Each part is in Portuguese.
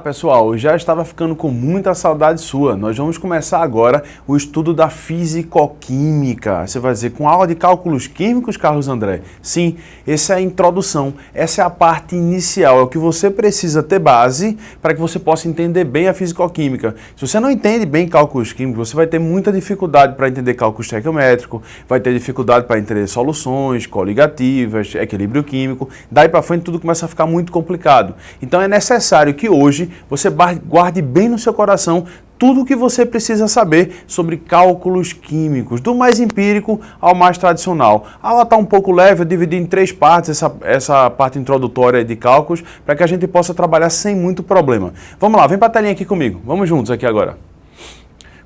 pessoal, eu já estava ficando com muita saudade sua. Nós vamos começar agora o estudo da fisicoquímica. Você vai dizer, com aula de cálculos químicos, Carlos André? Sim, essa é a introdução, essa é a parte inicial, é o que você precisa ter base para que você possa entender bem a fisicoquímica. Se você não entende bem cálculos químicos, você vai ter muita dificuldade para entender cálculo estequiométrico, vai ter dificuldade para entender soluções, coligativas, equilíbrio químico. Daí para frente tudo começa a ficar muito complicado. Então é necessário que hoje você guarde bem no seu coração tudo o que você precisa saber sobre cálculos químicos, do mais empírico ao mais tradicional. A aula está um pouco leve, eu dividi em 3 partes essa parte introdutória de cálculos, para que a gente possa trabalhar sem muito problema. Vamos lá, vem para a telinha aqui comigo, vamos juntos aqui agora.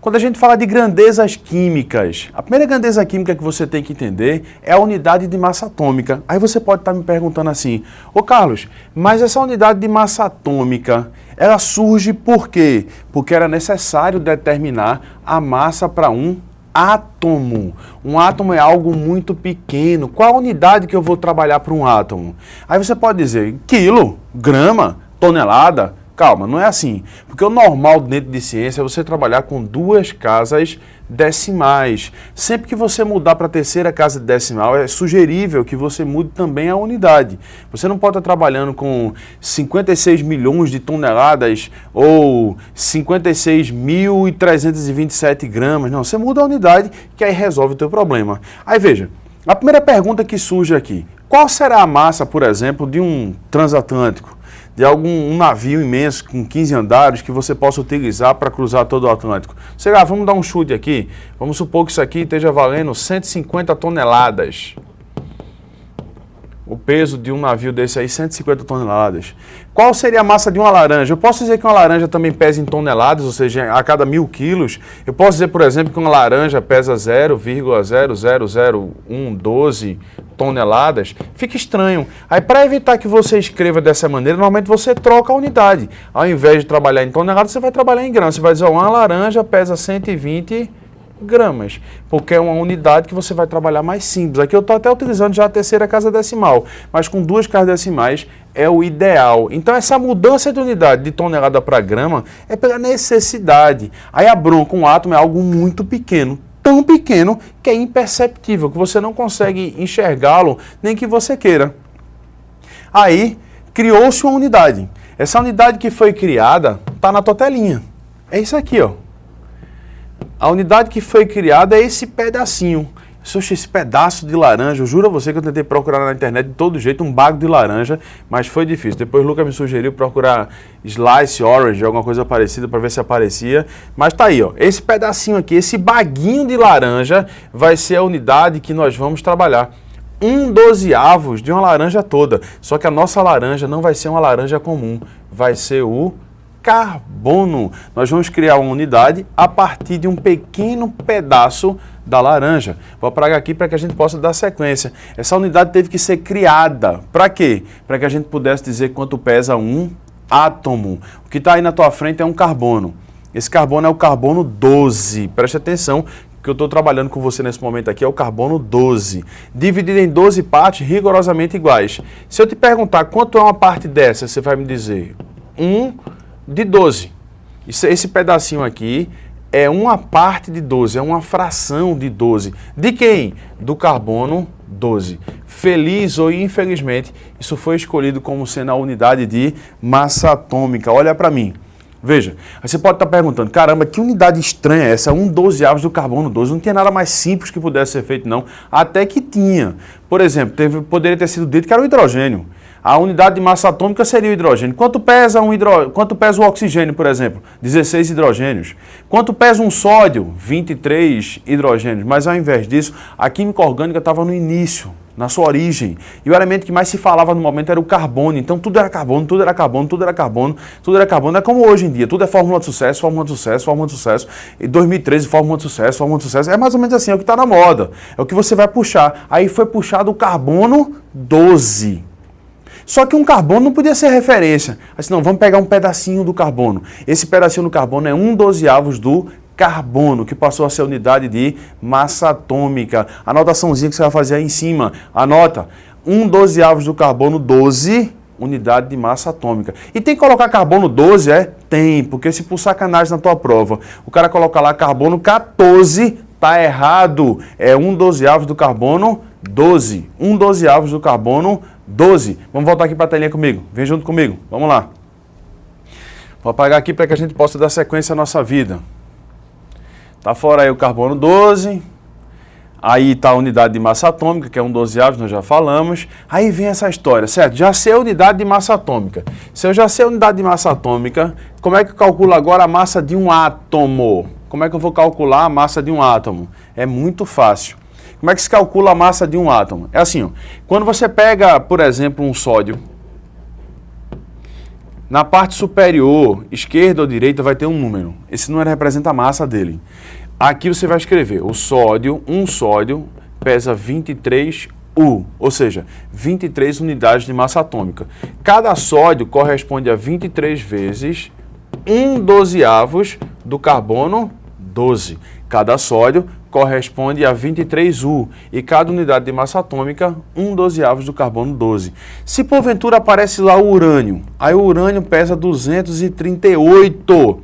Quando a gente fala de grandezas químicas, a primeira grandeza química que você tem que entender é a unidade de massa atômica. Aí você pode estar me perguntando assim, ô Carlos, mas essa unidade de massa atômica, ela surge por quê? Porque era necessário determinar a massa para um átomo. Um átomo é algo muito pequeno. Qual a unidade que eu vou trabalhar para um átomo? Aí você pode dizer quilo, grama, tonelada. Calma, não é assim, porque o normal dentro de ciência é você trabalhar com 2 casas decimais. Sempre que você mudar para a terceira casa decimal, é sugerível que você mude também a unidade. Você não pode estar trabalhando com 56 milhões de toneladas ou 56.327 gramas. Não, você muda a unidade que aí resolve o teu problema. Aí veja, a primeira pergunta que surge aqui, qual será a massa, por exemplo, de um transatlântico? De um navio imenso com 15 andares que você possa utilizar para cruzar todo o Atlântico. Sei lá, vamos dar um chute aqui. Vamos supor que isso aqui esteja valendo 150 toneladas. O peso de um navio desse aí, 150 toneladas. Qual seria a massa de uma laranja? Eu posso dizer que uma laranja também pesa em toneladas, ou seja, a cada 1000 quilos. Eu posso dizer, por exemplo, que uma laranja pesa 0,00012 toneladas. Fica estranho. Aí, para evitar que você escreva dessa maneira, normalmente você troca a unidade. Ao invés de trabalhar em toneladas, você vai trabalhar em gramas. Você vai dizer, uma laranja pesa 120 gramas, porque é uma unidade que você vai trabalhar mais simples. Aqui eu estou até utilizando já a terceira casa decimal, mas com 2 casas decimais é o ideal. Então essa mudança de unidade de tonelada para grama é pela necessidade. Aí a bronca, um átomo, é algo muito pequeno, tão pequeno que é imperceptível, que você não consegue enxergá-lo nem que você queira. Aí criou-se uma unidade. Essa unidade que foi criada está na tua telinha. É isso aqui, ó. A unidade que foi criada é esse pedacinho. Esse pedaço de laranja, eu juro a você que eu tentei procurar na internet de todo jeito um bago de laranja, mas foi difícil. Depois o Lucas me sugeriu procurar slice orange, alguma coisa parecida, para ver se aparecia. Mas tá aí, ó. Esse pedacinho aqui, esse baguinho de laranja, vai ser a unidade que nós vamos trabalhar. 1/12 de uma laranja toda. Só que a nossa laranja não vai ser uma laranja comum, vai ser o carbono. Nós vamos criar uma unidade a partir de um pequeno pedaço da laranja. Vou apagar aqui para que a gente possa dar sequência. Essa unidade teve que ser criada. Para quê? Para que a gente pudesse dizer quanto pesa um átomo. O que está aí na tua frente é um carbono. Esse carbono é o carbono 12. Preste atenção, que eu estou trabalhando com você nesse momento aqui é o carbono 12. Dividido em 12 partes rigorosamente iguais. Se eu te perguntar quanto é uma parte dessa, você vai me dizer 1/12. Esse pedacinho aqui é uma parte de 12, é uma fração de 12. De quem? Do carbono 12. Feliz ou infelizmente, isso foi escolhido como sendo a unidade de massa atômica. Olha para mim. Veja, aí você pode estar perguntando, caramba, que unidade estranha é essa? 1/12 do carbono 12. Não tinha nada mais simples que pudesse ser feito, não. Até que tinha. Por exemplo, poderia ter sido dito que era o hidrogênio. A unidade de massa atômica seria o hidrogênio. Quanto pesa o oxigênio, por exemplo? 16 hidrogênios. Quanto pesa um sódio? 23 hidrogênios. Mas ao invés disso, a química orgânica estava no início, na sua origem. E o elemento que mais se falava no momento era o carbono. Então tudo era carbono, tudo era carbono, tudo era carbono, tudo era carbono. É como hoje em dia, tudo é fórmula de sucesso, fórmula de sucesso, fórmula de sucesso. Em 2013, fórmula de sucesso, fórmula de sucesso. É mais ou menos assim, é o que está na moda. É o que você vai puxar. Aí foi puxado o carbono 12. Só que um carbono não podia ser referência. Assim, não, vamos pegar um pedacinho do carbono. Esse pedacinho do carbono é 1/12 do carbono, que passou a ser unidade de massa atômica. A anotaçãozinha que você vai fazer aí em cima, anota, 1/12 do carbono 12 unidade de massa atômica. E tem que colocar carbono 12, é? Tem, porque se por sacanagem na tua prova, o cara coloca lá carbono 14, tá errado. É 1/12 do carbono 12. 1/12 do carbono 12. Vamos voltar aqui para a telinha comigo. Vem junto comigo. Vamos lá. Vou apagar aqui para que a gente possa dar sequência à nossa vida. Tá fora aí o carbono 12. Aí está a unidade de massa atômica, que é 1/12, nós já falamos. Aí vem essa história, certo? Já sei a unidade de massa atômica. Se eu já sei a unidade de massa atômica, como é que eu calculo agora a massa de um átomo? Como é que eu vou calcular a massa de um átomo? É muito fácil. Como é que se calcula a massa de um átomo? É assim, ó, quando você pega, por exemplo, um sódio, na parte superior, esquerda ou direita, vai ter um número. Esse número representa a massa dele. Aqui você vai escrever o sódio, um sódio pesa 23 U, ou seja, 23 unidades de massa atômica. Cada sódio corresponde a 23 vezes 1/12 do carbono 12. Cada sódio corresponde a 23 U e cada unidade de massa atômica 1/12 do carbono 12. Se porventura aparece lá o urânio, aí o urânio pesa 238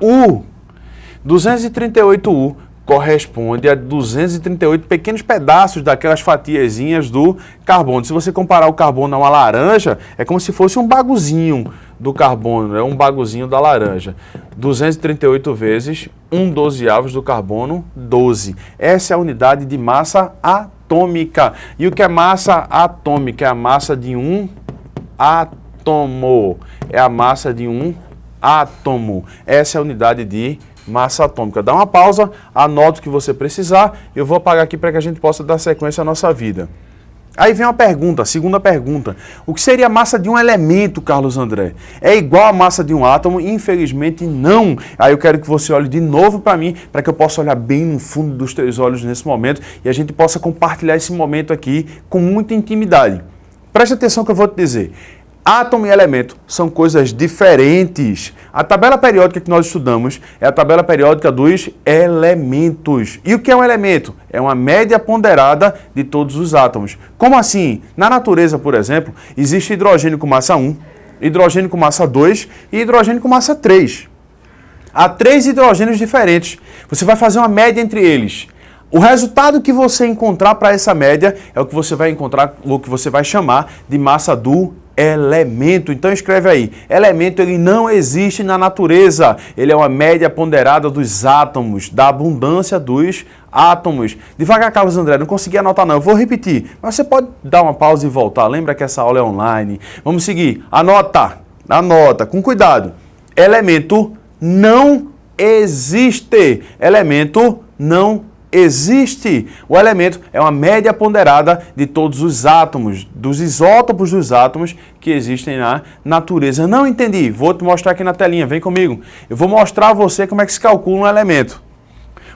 U. 238 U corresponde a 238 pequenos pedaços daquelas fatiazinhas do carbono. Se você comparar o carbono a uma laranja, é como se fosse um baguzinho do carbono, é um baguzinho da laranja. 238 vezes 1/12 do carbono 12. Essa é a unidade de massa atômica. E o que é massa atômica? É a massa de um átomo. É a massa de um átomo. Essa é a unidade de massa atômica. Dá uma pausa, anota o que você precisar. Eu vou apagar aqui para que a gente possa dar sequência à nossa vida. Aí vem uma pergunta, a segunda pergunta. O que seria a massa de um elemento, Carlos André? É igual a massa de um átomo? Infelizmente não. Aí eu quero que você olhe de novo para mim, para que eu possa olhar bem no fundo dos teus olhos nesse momento e a gente possa compartilhar esse momento aqui com muita intimidade. Preste atenção que eu vou te dizer. Átomo e elemento são coisas diferentes. A tabela periódica que nós estudamos é a tabela periódica dos elementos. E o que é um elemento? É uma média ponderada de todos os átomos. Como assim? Na natureza, por exemplo, existe hidrogênio com massa 1, hidrogênio com massa 2 e hidrogênio com massa 3. Há 3 hidrogênios diferentes. Você vai fazer uma média entre eles. O resultado que você encontrar para essa média é o que você vai encontrar, o que você vai chamar de massa do elemento. Então escreve aí, elemento ele não existe na natureza, ele é uma média ponderada dos átomos, da abundância dos átomos. Devagar, Carlos André, não consegui anotar não, eu vou repetir, mas você pode dar uma pausa e voltar, lembra que essa aula é online. Vamos seguir, anota, com cuidado. Elemento não existe, elemento não existe. O elemento é uma média ponderada de todos os átomos, dos isótopos dos átomos que existem na natureza. Não entendi? Vou te mostrar aqui na telinha, vem comigo. Eu vou mostrar a você como é que se calcula um elemento.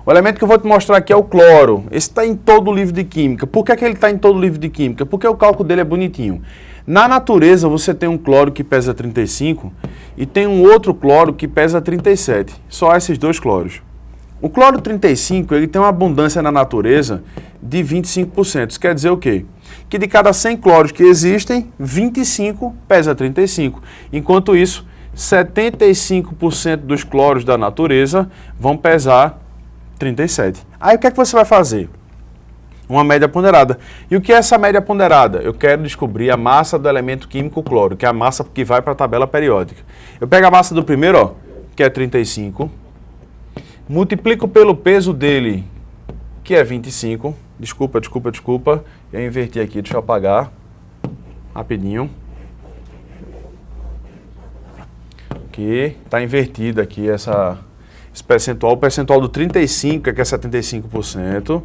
O elemento que eu vou te mostrar aqui é o cloro. Esse está em todo o livro de química. Por que ele está em todo o livro de química? Porque o cálculo dele é bonitinho. Na natureza, você tem um cloro que pesa 35 e tem um outro cloro que pesa 37. Só esses dois cloros. O cloro 35 ele tem uma abundância na natureza de 25%. Isso quer dizer o quê? Que de cada 100 cloros que existem, 25 pesa 35. Enquanto isso, 75% dos cloros da natureza vão pesar 37. Aí o que é que você vai fazer? Uma média ponderada. E o que é essa média ponderada? Eu quero descobrir a massa do elemento químico cloro, que é a massa que vai para a tabela periódica. Eu pego a massa do primeiro, ó, que é 35, multiplico pelo peso dele, que é 25. Desculpa. Eu inverti aqui, deixa eu apagar rapidinho. Aqui, está invertido aqui esse percentual. O percentual do 35 é que é 75%.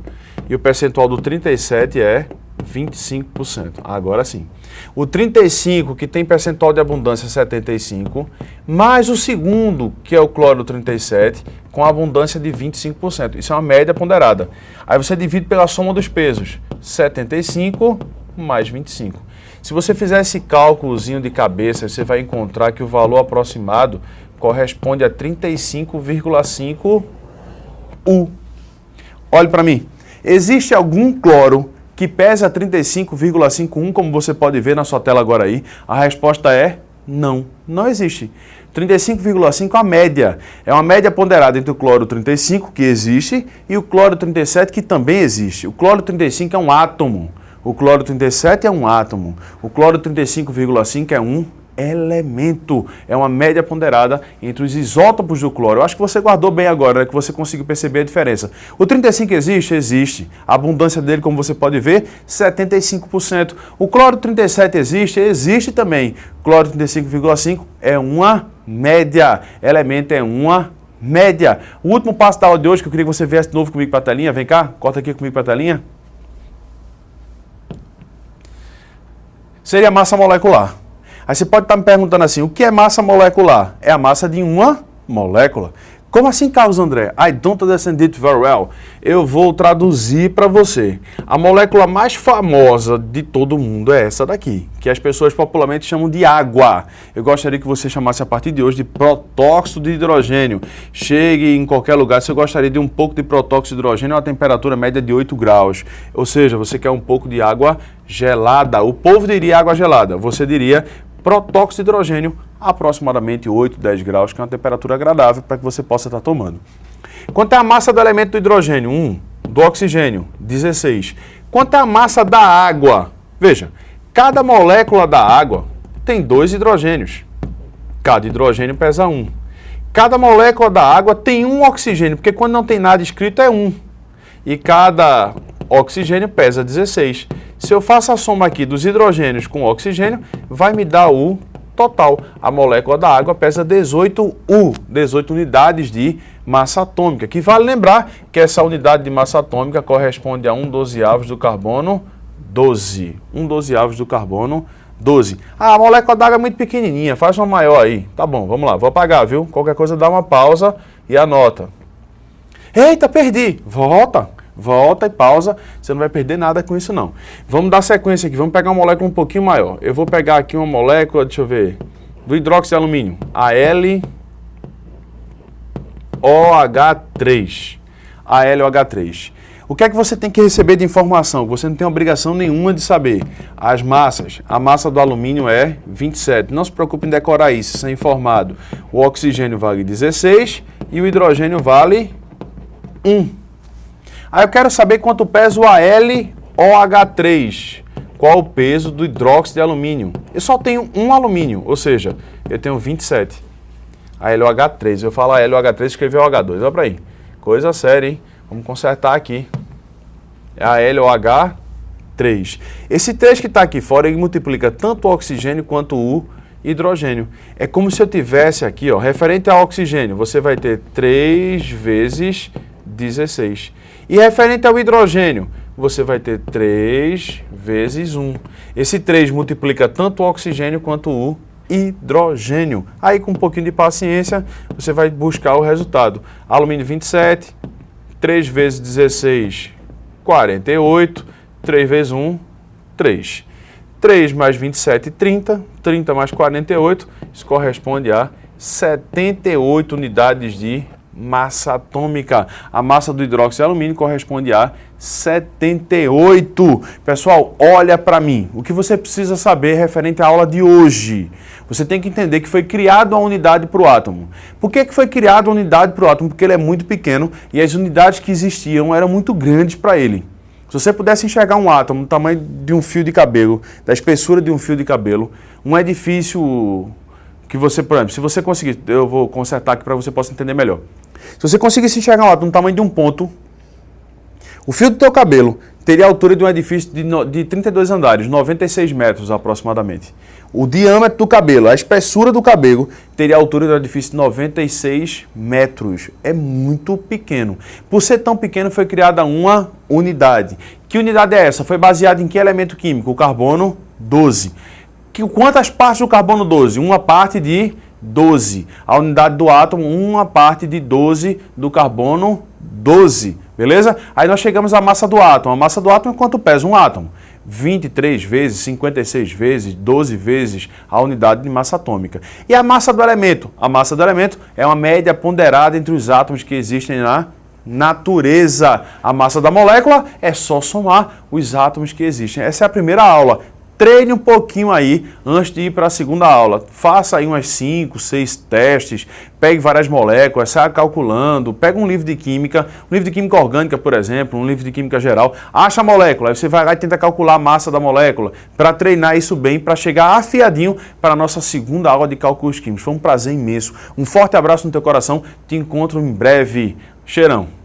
E o percentual do 37 é 25%. Agora sim. O 35, que tem percentual de abundância 75, mais o segundo, que é o cloro 37, com abundância de 25%. Isso é uma média ponderada. Aí você divide pela soma dos pesos. 75 mais 25. Se você fizer esse cálculozinho de cabeça, você vai encontrar que o valor aproximado corresponde a 35,5 U. Olhe para mim. Existe algum cloro que pesa 35,51, como você pode ver na sua tela agora aí? A resposta é não, não existe. 35,5 é a média. É uma média ponderada entre o cloro 35, que existe, e o cloro 37, que também existe. O cloro 35 é um átomo. O cloro 37 é um átomo. O cloro 35,5 é um elemento. É uma média ponderada entre os isótopos do cloro. Eu acho que você guardou bem agora, né, que você conseguiu perceber a diferença. O 35 existe? Existe. A abundância dele, como você pode ver, 75%. O cloro 37 existe? Existe também. O cloro 35,5 é uma média. Elemento é uma média. O último passo da aula de hoje, que eu queria que você viesse de novo comigo para a telinha. Vem cá, corta aqui comigo para a telinha. Seria massa molecular. Aí você pode estar me perguntando assim, o que é massa molecular? É a massa de uma molécula. Como assim, Carlos André? I don't understand it very well. Eu vou traduzir para você. A molécula mais famosa de todo mundo é essa daqui, que as pessoas popularmente chamam de água. Eu gostaria que você chamasse a partir de hoje de protóxido de hidrogênio. Chegue em qualquer lugar, se eu gostaria de um pouco de protóxido de hidrogênio, a uma temperatura média de 8 graus. Ou seja, você quer um pouco de água gelada. O povo diria água gelada, você diria protóxido de hidrogênio, aproximadamente 8, 10 graus, que é uma temperatura agradável para que você possa estar tomando. Quanto é a massa do elemento do hidrogênio? 1. Do oxigênio? 16. Quanto é a massa da água? Veja, cada molécula da água tem 2 hidrogênios. Cada hidrogênio pesa 1. Cada molécula da água tem 1 oxigênio, porque quando não tem nada escrito é 1. E cada oxigênio pesa 16. Se eu faço a soma aqui dos hidrogênios com oxigênio, vai me dar o total. A molécula da água pesa 18 unidades de massa atômica, que vale lembrar que essa unidade de massa atômica corresponde a 1/12 do carbono 12. 1/12 do carbono 12. Ah, a molécula d'água é muito pequenininha, faz uma maior aí. Tá bom, vamos lá, vou apagar, viu? Qualquer coisa dá uma pausa e anota. Eita, perdi! Volta e pausa, você não vai perder nada com isso não. Vamos dar sequência aqui, vamos pegar uma molécula um pouquinho maior. Eu vou pegar aqui uma molécula, deixa eu ver, do hidróxido de alumínio, AlOH3. AlOH3. O que é que você tem que receber de informação? Você não tem obrigação nenhuma de saber. As massas, a massa do alumínio é 27. Não se preocupe em decorar isso, isso é informado. O oxigênio vale 16 e o hidrogênio vale 1. Aí eu quero saber quanto pesa o AlOH3. Qual o peso do hidróxido de alumínio? Eu só tenho um alumínio, ou seja, eu tenho 27. AlOH3. Eu falo AlOH3 e escrevi OH2. Olha para aí. Coisa séria, hein? Vamos consertar aqui. É AlOH3. Esse 3 que está aqui fora, ele multiplica tanto o oxigênio quanto o hidrogênio. É como se eu tivesse aqui, ó, referente ao oxigênio, você vai ter 3 vezes 16. E referente ao hidrogênio, você vai ter 3 vezes 1. Esse 3 multiplica tanto o oxigênio quanto o hidrogênio. Aí, com um pouquinho de paciência, você vai buscar o resultado. Alumínio 27, 3 vezes 16, 48, 3 vezes 1, 3. 3 mais 27, 30, 30 mais 48, isso corresponde a 78 unidades de massa atômica. A massa do hidróxido de alumínio corresponde a 78. Pessoal, olha para mim. O que você precisa saber referente à aula de hoje? Você tem que entender que foi criada uma unidade para o átomo. Por que foi criada uma unidade para o átomo? Porque ele é muito pequeno e as unidades que existiam eram muito grandes para ele. Se você pudesse enxergar um átomo do tamanho de um fio de cabelo, da espessura de um fio de cabelo, um edifício que você, por exemplo, se você conseguir, eu vou consertar aqui para você possa entender melhor. Se você conseguisse enxergar um átomo do tamanho de um ponto, o fio do teu cabelo teria a altura de um edifício de 32 andares, 96 metros aproximadamente. O diâmetro do cabelo, a espessura do cabelo, teria a altura de um edifício de 96 metros. É muito pequeno. Por ser tão pequeno, foi criada uma unidade. Que unidade é essa? Foi baseada em que elemento químico? O carbono 12. Quantas partes do carbono 12? Uma parte de 12. A unidade do átomo, uma parte de 12 do carbono 12. Beleza? Aí nós chegamos à massa do átomo. A massa do átomo é quanto pesa um átomo? 23 vezes, 56 vezes, 12 vezes a unidade de massa atômica. E a massa do elemento? A massa do elemento é uma média ponderada entre os átomos que existem na natureza. A massa da molécula é só somar os átomos que existem. Essa é a primeira aula. Treine um pouquinho aí antes de ir para a segunda aula. Faça aí umas 5, 6 testes, pegue várias moléculas, saia calculando, pega um livro de química orgânica, por exemplo, um livro de química geral, acha a molécula, aí você vai lá e tenta calcular a massa da molécula, para treinar isso bem, para chegar afiadinho para a nossa segunda aula de cálculos químicos. Foi um prazer imenso. Um forte abraço no teu coração, te encontro em breve. Cheirão!